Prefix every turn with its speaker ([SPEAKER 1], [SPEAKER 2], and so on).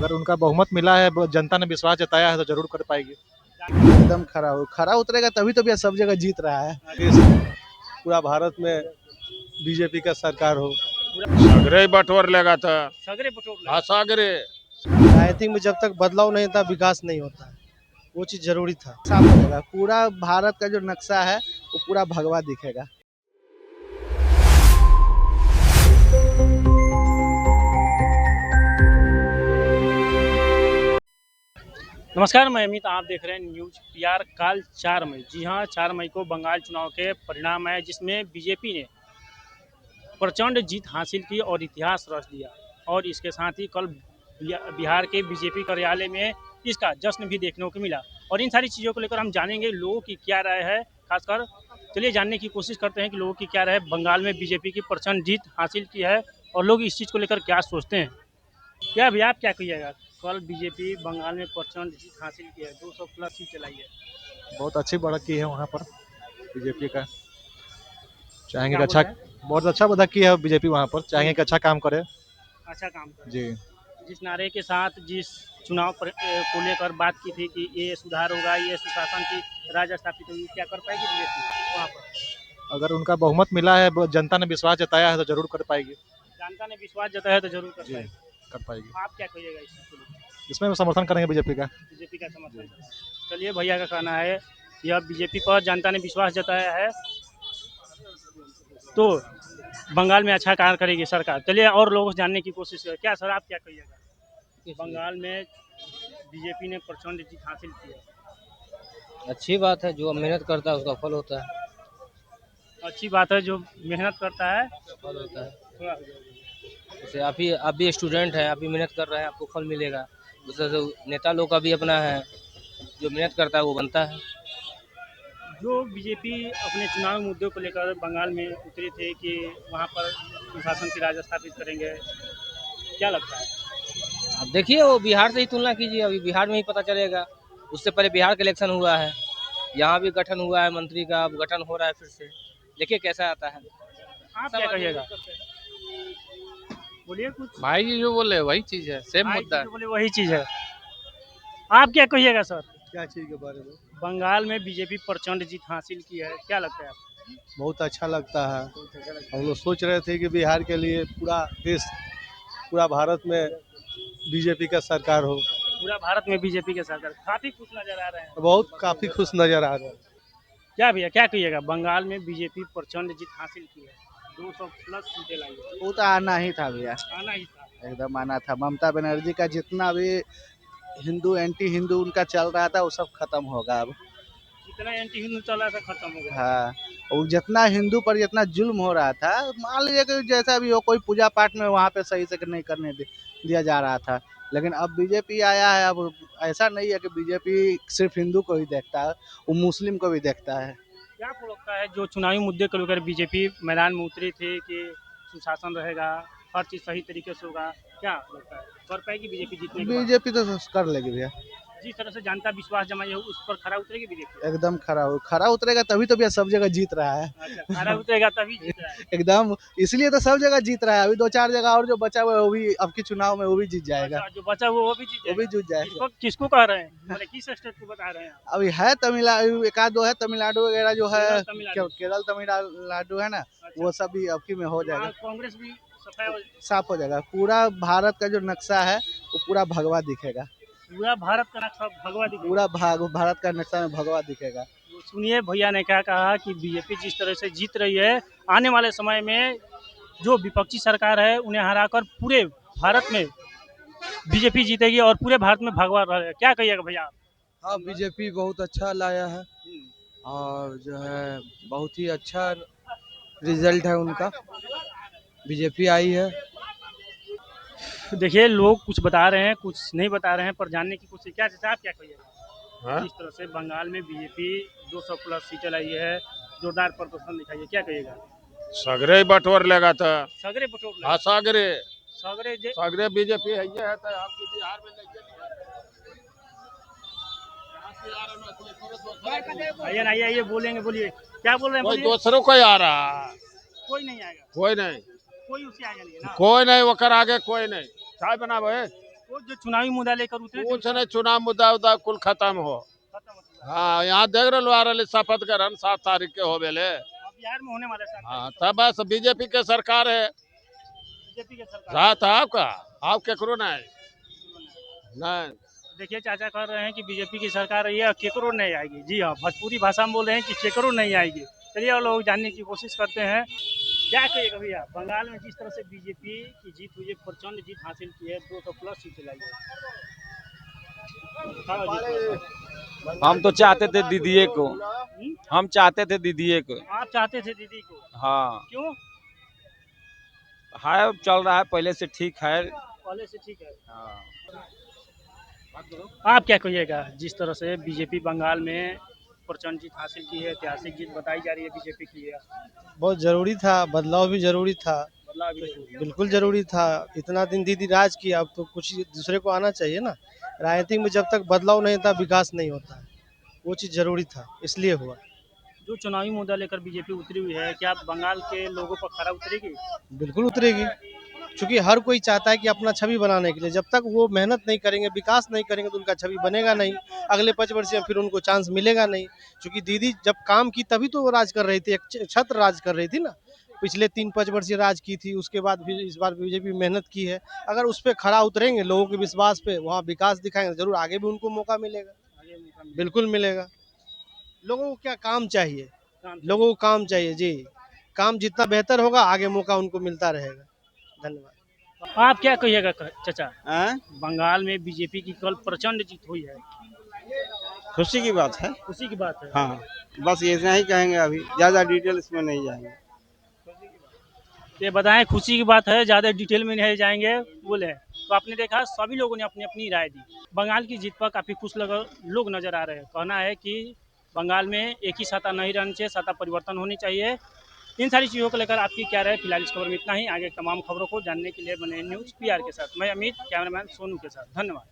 [SPEAKER 1] अगर उनका बहुमत मिला है, जनता ने विश्वास जताया है तो जरूर कर पाएगी।
[SPEAKER 2] एकदम खरा उतरेगा तभी तो भैया सब जगह जीत रहा है। पूरा भारत में बीजेपी का सरकार हो।
[SPEAKER 3] सगरे बटोर लेगा था।
[SPEAKER 4] सगरे बटोर
[SPEAKER 3] हाँ सागरे।
[SPEAKER 2] राजनीति में जब तक बदलाव नहीं था विकास नहीं होता, वो चीज जरूरी था। साफ हो जाएगा, पूरा भारत का जो नक्शा है वो पूरा भगवा दिखेगा।
[SPEAKER 4] नमस्कार, मैं अमित, आप देख रहे हैं न्यूज पीआर। कल 4 मई, जी हाँ 4 मई को बंगाल चुनाव के परिणाम आए, जिसमें बीजेपी ने प्रचंड जीत हासिल की और इतिहास रच दिया। और इसके साथ ही कल बिहार के बीजेपी कार्यालय में इसका जश्न भी देखने को मिला। और इन सारी चीज़ों को लेकर हम जानेंगे लोगों की क्या राय है। खासकर चलिए जानने की कोशिश करते हैं कि लोगों की क्या राय है। बंगाल में बीजेपी की प्रचंड जीत हासिल की है और लोग इस चीज़ को लेकर क्या सोचते हैं। क्या भैया आप क्या कहिएगा? कल बीजेपी बंगाल में प्रचंड जीत हासिल की है, 200 प्लस सीट चलाई है।
[SPEAKER 1] बहुत अच्छी बढ़त की है वहाँ पर बीजेपी का। चाहेंगे कि अच्छा, बहुत अच्छा बढ़त की है बीजेपी वहाँ पर। चाहेंगे कि अच्छा काम करे।
[SPEAKER 4] अच्छा काम कर
[SPEAKER 1] जी,
[SPEAKER 4] जिस नारे के साथ जिस चुनाव को लेकर बात की थी कि ये सुधार होगा, ये सुशासन की राज स्थापित होगी, क्या कर पाएगी बीजेपी वहाँ पर?
[SPEAKER 1] अगर उनका बहुमत मिला है, जनता ने विश्वास जताया है तो जरूर कर पाएगी।
[SPEAKER 4] जनता ने विश्वास जताया है तो जरूर कर
[SPEAKER 1] जी,
[SPEAKER 4] पाएगी।
[SPEAKER 1] कर पाएगी।
[SPEAKER 4] आप क्या कहिएगा इस चीज़ को लेकर?
[SPEAKER 1] इसमें समर्थन करेंगे बीजेपी का।
[SPEAKER 4] बीजेपी का समर्थन। चलिए, भैया का कहना है यह बीजेपी पर जनता ने विश्वास जताया है तो बंगाल में अच्छा कार्य करेगी सरकार। चलिए और लोगों से जानने की कोशिश करें। क्या सर आप क्या कहिएगा? बंगाल में बीजेपी ने प्रचंड जीत हासिल की है।
[SPEAKER 5] अच्छी बात है, जो मेहनत करता है उसका फल होता है।
[SPEAKER 4] अच्छी बात है, जो मेहनत करता है
[SPEAKER 5] फल होता है।
[SPEAKER 4] थोड़ा
[SPEAKER 5] जैसे आप भी स्टूडेंट हैं, आप भी मेहनत कर रहे हैं, आपको फल मिलेगा। दूसरा जो नेता लोग का भी अपना है, जो मेहनत करता है वो बनता है।
[SPEAKER 4] जो बीजेपी अपने चुनावी मुद्दों को लेकर बंगाल में उतरी थे कि वहाँ पर सुशासन की राज स्थापित करेंगे, क्या लगता है?
[SPEAKER 5] अब देखिए, वो बिहार से ही तुलना कीजिए, अभी बिहार में ही पता चलेगा। उससे पहले बिहार का इलेक्शन हुआ है, यहाँ भी गठन हुआ है, मंत्री का अब गठन हो रहा है फिर से। देखिए कैसा आता है।
[SPEAKER 4] आप क्या कहिएगा? बोलिए कुछ।
[SPEAKER 6] भाई जी जो बोले वही चीज है, सेम मुद्दा है।
[SPEAKER 4] बोले वही चीज़ है। आप क्या कहिएगा सर?
[SPEAKER 2] क्या चीज के बारे में?
[SPEAKER 4] बंगाल में बीजेपी प्रचंड जीत हासिल की है, क्या लगता है आपको?
[SPEAKER 2] बहुत अच्छा लगता है। हम लोग सोच रहे थे कि बिहार के लिए पूरा देश, पूरा भारत में बीजेपी का सरकार हो।
[SPEAKER 4] पूरा भारत में बीजेपी के सरकार, काफी खुश नजर आ रहे हैं।
[SPEAKER 2] बहुत काफी खुश नजर आ रहा है।
[SPEAKER 4] क्या भैया क्या कहिएगा? बंगाल में बीजेपी प्रचंड जीत हासिल की है, 200 प्लस सीटें लाई है।
[SPEAKER 2] वो तो आना ही था भैया,
[SPEAKER 4] आना ही था।
[SPEAKER 2] एकदम आना था। ममता बनर्जी का जितना भी हिंदू एंटी हिंदू उनका चल रहा था वो सब खत्म होगा अब।
[SPEAKER 4] जितना एंटी हिंदू चला था खत्म हो गया।
[SPEAKER 2] हाँ, और जितना हिंदू पर जितना जुल्म हो रहा था, मान लीजिए कि जैसा भी हो, कोई पूजा पाठ में वहाँ पे सही से नहीं करने दिया जा रहा था। लेकिन अब बीजेपी आया है, अब ऐसा नहीं है कि बीजेपी सिर्फ हिंदू को ही देखता है, वो मुस्लिम को भी देखता है।
[SPEAKER 4] क्या आपको लगता है जो चुनावी मुद्दे को लेकर बीजेपी मैदान में उतरी थी कि सुशासन रहेगा, हर चीज सही तरीके से होगा, क्या लगता है कर पाएगी बीजेपी जीतने के बाद?
[SPEAKER 2] बीजेपी तो कर लेगी भैया,
[SPEAKER 4] जिस तरह से जनता विश्वास जमाई है उस पर खरा उतरेगी बीजेपी?
[SPEAKER 2] एकदम खरा उतरेगा तभी तो भैया सब जगह जीत रहा है।
[SPEAKER 4] अच्छा, खरा उतरेगा तभी जीत रहा है।
[SPEAKER 2] एकदम, इसलिए तो सब जगह जीत रहा है। अभी 2-4 जगह और जो बचा हुआ है वो भी अब की चुनाव में वो भी जीत जाएगा।
[SPEAKER 4] अच्छा, जो बचा वो भी जीत
[SPEAKER 2] वो भी
[SPEAKER 4] जाएगा।
[SPEAKER 2] जीत जाएगा।
[SPEAKER 4] किसको कह रहे हैं, मतलब किस स्टेट को बता रहे हैं आप?
[SPEAKER 2] अभी है तमिलनाडु, एक आध दो है तमिलनाडु वगैरह जो है,
[SPEAKER 4] केरल, तमिलनाडु।
[SPEAKER 2] तमिलनाडु है ना,
[SPEAKER 4] अच्छा।
[SPEAKER 2] वो सब भी अब की में हो जाएगा,
[SPEAKER 4] वहाँ कांग्रेस भी
[SPEAKER 2] साफ हो जाएगा। पूरा भारत का जो नक्शा है वो पूरा भगवा दिखेगा।
[SPEAKER 4] पूरा भारत का नक्शा भगवा दिखेगा।
[SPEAKER 2] पूरा भारत का नक्शा में भगवा दिखेगा।
[SPEAKER 4] तो सुनिए भैया ने क्या कहा कि बीजेपी जिस तरह से जीत रही है, आने वाले समय में जो विपक्षी सरकार है उन्हें हराकर पूरे भारत में बीजेपी जीतेगी और पूरे भारत में भगवा रहेगा। क्या कहिएगा भैया आप?
[SPEAKER 7] हाँ, बीजेपी बहुत अच्छा लाया है और जो है बहुत ही अच्छा रिजल्ट है उनका, बीजेपी आई है।
[SPEAKER 4] देखिए लोग कुछ बता रहे हैं, कुछ नहीं बता रहे हैं, पर जानने की कोशिश। क्या आप क्या कहिएगा?
[SPEAKER 3] हाँ?
[SPEAKER 4] जिस तरह से बंगाल में बीजेपी 200 प्लस सीटें लाई है, जोरदार प्रदर्शन दिखाई है, क्या कहिएगा?
[SPEAKER 3] सगरे बटोर लेगा था।
[SPEAKER 4] सगरे बटोर लेगा।
[SPEAKER 3] हाँ सागरे।
[SPEAKER 4] सगरे
[SPEAKER 3] बीजेपी है ये है तो आपके बिहार में
[SPEAKER 4] आइए ना, आइए बोलेंगे, बोलिए क्या बोल रहे हैं?
[SPEAKER 3] कोई
[SPEAKER 4] बोलिए।
[SPEAKER 3] दूसरों कोई आ रहा है,
[SPEAKER 4] कोई नहीं आएगा,
[SPEAKER 3] कोई नहीं,
[SPEAKER 4] कोई उसे आएगा नहीं ना।
[SPEAKER 3] कोई नहीं, वो कर आगे कोई नहीं। चाय बना भाई।
[SPEAKER 4] वो जो चुनावी मुद्दा लेकर उतरे थे,
[SPEAKER 3] कुछ नहीं, चुनाव मुद्दा उद्दा कुल खत्म हो।
[SPEAKER 4] खत्म हो चुका है।
[SPEAKER 3] हाँ, यहाँ देख रहे लो आ रहे शपथ ग्रहण 7 तारीख के हो बेले।
[SPEAKER 4] अब बिहार में होने वाला है
[SPEAKER 3] हाँ, तब बस बीजेपी के सरकार है।
[SPEAKER 4] बीजेपी के सरकार।
[SPEAKER 3] साथ आपका आप केकरो नहीं नहीं।
[SPEAKER 4] देखिए चाचा कह रहे हैं कि बीजेपी की सरकार रही है, केकरो नहीं आएगी। जी हाँ, भोजपुरी भाषा में बोल रहे हैं कि केकरो नहीं आएगी। चलिए और लोग जानने की कोशिश करते हैं। क्या कहिएगा भैया, बंगाल में जिस तरह से बीजेपी की जीत हुई है, प्रचंड जीत हासिल की है, 200+ सीटें लाई है।
[SPEAKER 8] हम तो चाहते थे दीदीए को, हम चाहते थे दीदीए को।
[SPEAKER 4] आप चाहते थे दीदी को,
[SPEAKER 8] हाँ,
[SPEAKER 4] क्यों?
[SPEAKER 8] है चल रहा है पहले से ठीक है।
[SPEAKER 4] पहले से ठीक है।
[SPEAKER 8] हाँ।
[SPEAKER 4] आप क्या कहिएगा, जिस तरह से बीजेपी बंगाल में प्रचंड जीत हासिल की है, ऐतिहासिक जीत बताई जा रही है बीजेपी की है,
[SPEAKER 9] बहुत जरूरी था, बदलाव भी जरूरी था,
[SPEAKER 4] बदलाव भी जरूरी है।
[SPEAKER 9] बिल्कुल जरूरी था। इतना दिन दीदी राज किया, अब तो कुछ दूसरे को आना चाहिए ना। राजनीति में जब तक बदलाव नहीं था विकास नहीं होता है, वो चीज़ जरूरी था, इसलिए हुआ।
[SPEAKER 4] जो चुनावी मुद्दा लेकर बीजेपी उतरी हुई है, क्या बंगाल के लोगों पर खरा उतरेगी?
[SPEAKER 9] बिल्कुल उतरेगी, क्योंकि हर कोई चाहता है कि अपना छवि बनाने के लिए जब तक वो मेहनत नहीं करेंगे, विकास नहीं करेंगे तो उनका छवि बनेगा नहीं। अगले 5 वर्ष में फिर उनको चांस मिलेगा नहीं, क्योंकि दीदी जब काम की तभी तो वो राज कर रही थी, एक छत्र राज कर रही थी ना। पिछले 3-5 वर्ष राज की थी, उसके बाद फिर इस बार बीजेपी मेहनत की है। अगर उस पर खरा उतरेंगे, लोगों के विश्वास पे, वहाँ विकास दिखाएंगे, जरूर आगे भी उनको मौका मिलेगा, बिल्कुल मिलेगा। लोगों को क्या काम चाहिए, लोगों को काम चाहिए जी। काम जितना बेहतर होगा आगे मौका उनको मिलता रहेगा। धन्यवाद।
[SPEAKER 4] आप क्या कहिएगा चाचा, बंगाल में बीजेपी की कल प्रचंड जीत हुई है?
[SPEAKER 10] खुशी की बात है।
[SPEAKER 4] खुशी की बात है।
[SPEAKER 10] हाँ, बस इतना ही कहेंगे, अभी ज़्यादा डिटेल इसमें नहीं जाएंगे।
[SPEAKER 4] ये बताएं, खुशी की बात है, ज़्यादा डिटेल में नहीं जाएंगे बोले। तो आपने देखा सभी लोगों ने अपनी अपनी राय दी। बंगाल की जीत पर काफ़ी खुश लोग नजर आ रहे हैं। कहना है कि बंगाल में एक ही सत्ता नहीं रहनी चाहिए, सत्ता परिवर्तन होनी चाहिए। इन सारी चीज़ों को लेकर आपकी क्या राय? फिलहाल इस खबर में इतना ही। आगे तमाम खबरों को जानने के लिए बने न्यूज़ PR के साथ मैं अमित, कैमरामैन सोनू के साथ। धन्यवाद।